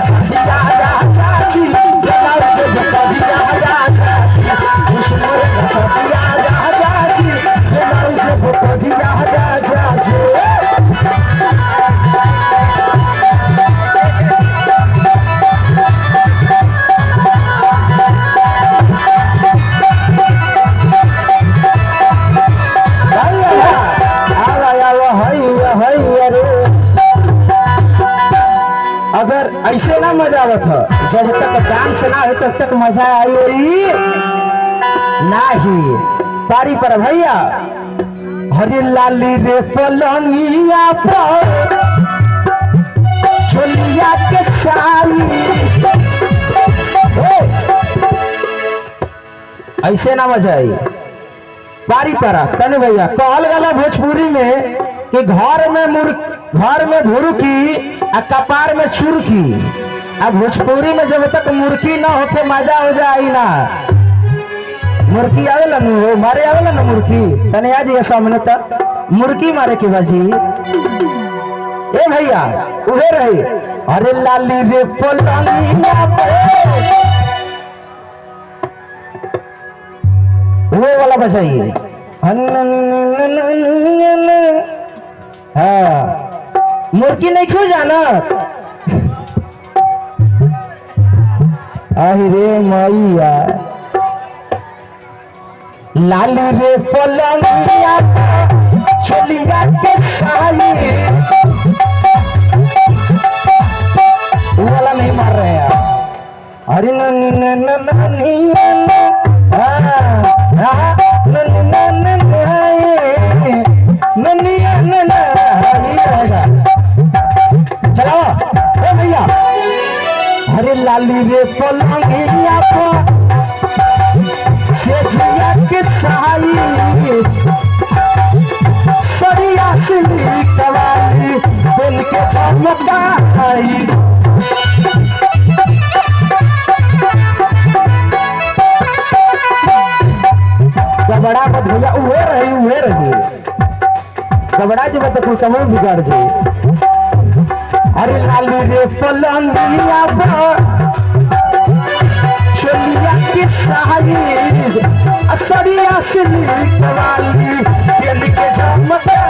सदिया राजा जी ब्लाउज बकरिया राजा जी मोर सदिया राजा जी ब्लाउज बकरिया राजा जी अगर ऐसे ना मजा आवत है जब तक डांस ना हो तब तक मजा आई नहीं पारी पर भैया हरे लाली रे पलंगिया पर छोलिया के साई ऐसे ना मजा आई पारी पर तने भैया कहल गला भोजपुरी में कि घर में भुरुकी आ कपार में चुरकी अब भोजपुरी में जब तक मुर्की ना होके मजा हो जाए ना मुर्की आवेला नु मारे आवेला ना मुर्की तने आज ये सामने तक मुर्की मारे के बाजी ए भैया उहे रही अरे लाली रे पलंगिया वो वाला बजाइए हाँ मुर्गी नहीं क्यों जाना रे मैया लाली रे पलंगिया छोलिया के साई वाला नहीं मार रहे हैं अरे चलो भैया अरे लाली रे पलंगिया सेजिया के साई सरिया सिली कवाली दिल के चमकाई गबड़ा मत भैया उहे रही गबड़ा जी मत कुछ समय बिगाड़ जाए अरे लाली रे पलंगिया छोलिया की साइज असरिया सिली कवाली दिल के झमका